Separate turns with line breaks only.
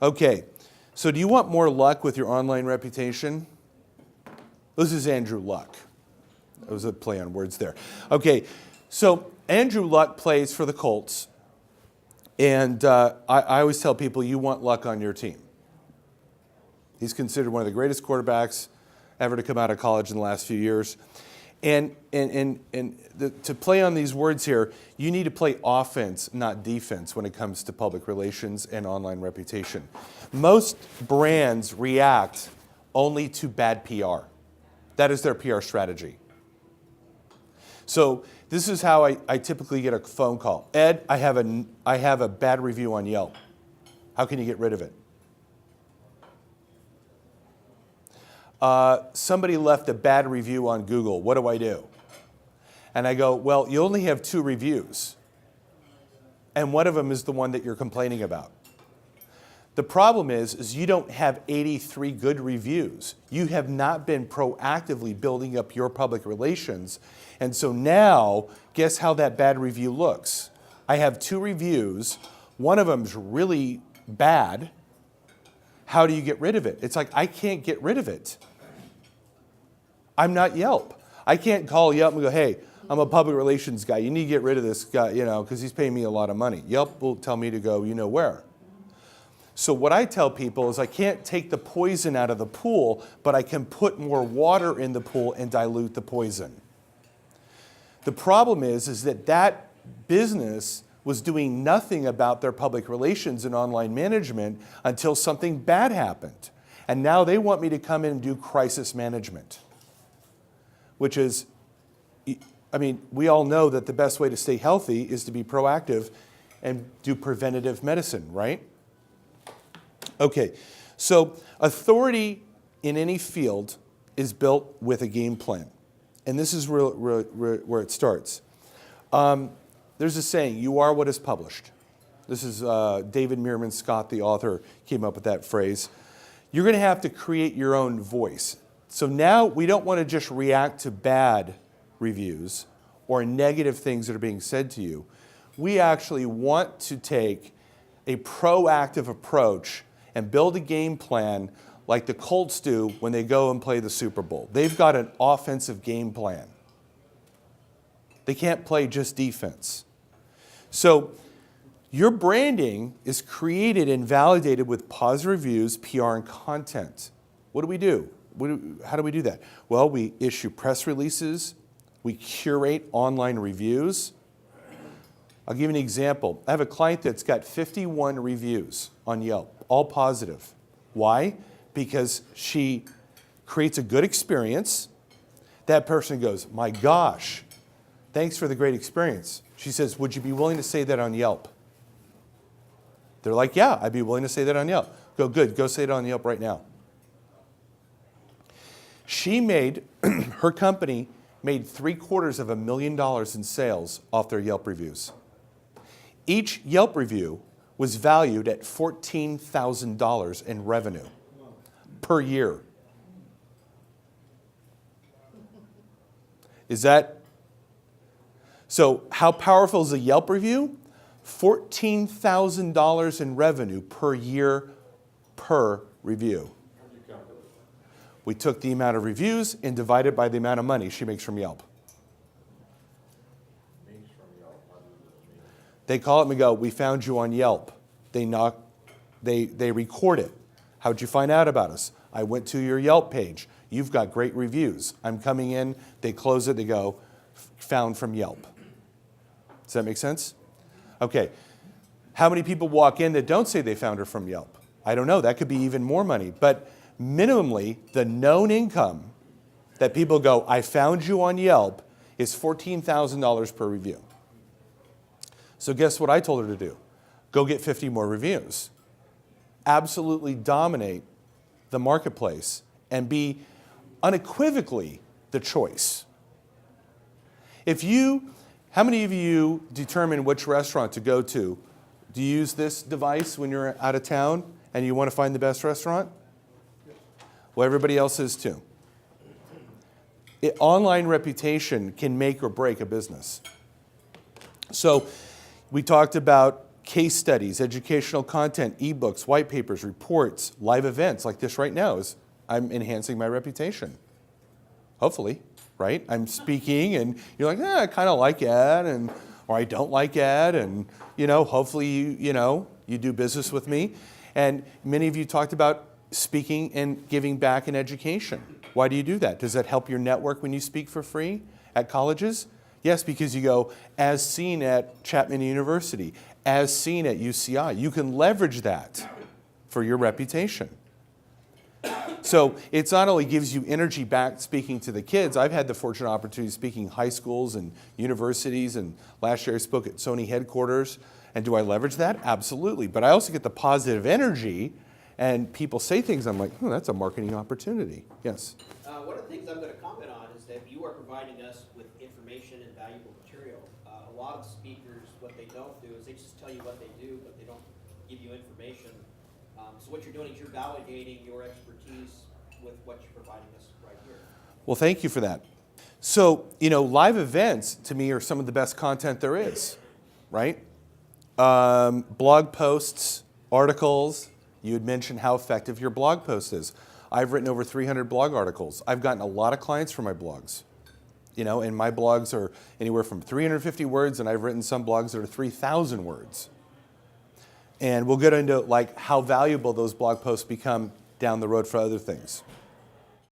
Okay, so do you want more luck with your online reputation? This is Andrew Luck. That was a play on words there. Okay, so Andrew Luck plays for the Colts, and I always tell people you want Luck on your team. He's considered one of the greatest quarterbacks ever to come out of college in the last few years. To play on these words here, you need to play offense, not defense, when it comes to public relations and online reputation. Most brands react only to bad PR. That is their PR strategy. So this is how I typically get a phone call. Ed, I have a bad review on Yelp. How can you get rid of it? Somebody left a bad review on Google. What do I do? And I go, well, you only have 2 reviews. And one of them is the one that you're complaining about. The problem is you don't have 83 good reviews. You have not been proactively building up your public relations. And so now, guess how that bad review looks? I have 2 reviews. One of them's really bad. How do you get rid of it? It's like, I can't get rid of it. I'm not Yelp. I can't call Yelp and go, hey, I'm a public relations guy. You need to get rid of this guy, because he's paying me a lot of money. Yelp will tell me to go, where. So what I tell people is I can't take the poison out of the pool, but I can put more water in the pool and dilute the poison. The problem is that business was doing nothing about their public relations and online management until something bad happened. And now they want me to come in and do crisis management, which is, we all know that the best way to stay healthy is to be proactive and do preventative medicine, right? Okay, so authority in any field is built with a game plan. And this is where it starts. There's a saying, you are what is published. This is David Meerman Scott, the author, came up with that phrase. You're going to have to create your own voice. So now we don't want to just react to bad reviews or negative things that are being said to you. We actually want to take a proactive approach and build a game plan like the Colts do when they go and play the Super Bowl. They've got an offensive game plan. They can't play just defense. So your branding is created and validated with positive reviews, PR, and content. What do we do? How do we do that? Well, we issue press releases. We curate online reviews. I'll give you an example. I have a client that's got 51 reviews on Yelp, all positive. Why? Because she creates a good experience. That person goes, my gosh, thanks for the great experience. She says, would you be willing to say that on Yelp? They're like, yeah, I'd be willing to say that on Yelp. Go, good, go say it on Yelp right now. She made, her company made $750,000 in sales off their Yelp reviews. Each Yelp review was valued at $14,000 in revenue per year. Is that? So how powerful is a Yelp review? $14,000 in revenue per year per review. We took the amount of reviews and divided by the amount of money she makes from Yelp. They call it and go, we found you on Yelp. They record it. How'd you find out about us? I went to your Yelp page. You've got great reviews. I'm coming in. They close it. They go, found from Yelp. Does that make sense? Okay. How many people walk in that don't say they found her from Yelp? I don't know. That could be even more money. But minimally, the known income that people go, I found you on Yelp, is $14,000 per review. So guess what I told her to do? Go get 50 more reviews. Absolutely dominate the marketplace and be unequivocally the choice. How many of you determine which restaurant to go to? Do you use this device when you're out of town and you want to find the best restaurant? Well, everybody else is too. Online reputation can make or break a business. So we talked about case studies, educational content, ebooks, white papers, reports, live events like this right now is I'm enhancing my reputation. Hopefully, right? I'm speaking and you're like, I kind of like Ed, and or I don't like Ed, and hopefully you do business with me. And many of you talked about speaking and giving back in education. Why do you do that? Does that help your network when you speak for free at colleges? Yes, because you go, as seen at Chapman University, as seen at UCI. You can leverage that for your reputation. So it's not only gives you energy back speaking to the kids. I've had the fortunate opportunity of speaking high schools and universities, and last year I spoke at Sony headquarters. And do I leverage that? Absolutely. But I also get the positive energy, and people say things, I'm like, that's a marketing opportunity. Yes?
One of the things I'm going to comment on is that you are providing us with information and valuable material. A lot of speakers, what they don't do is they just tell you what they do, but they don't give you information. So what you're doing is you're validating your expertise with what you're providing us right here.
Well, thank you for that. So, live events to me are some of the best content there is, right? Blog posts, articles. You had mentioned how effective your blog post is. I've written over 300 blog articles. I've gotten a lot of clients for my blogs. And my blogs are anywhere from 350 words, and I've written some blogs that are 3,000 words. And we'll get into how valuable those blog posts become down the road for other things.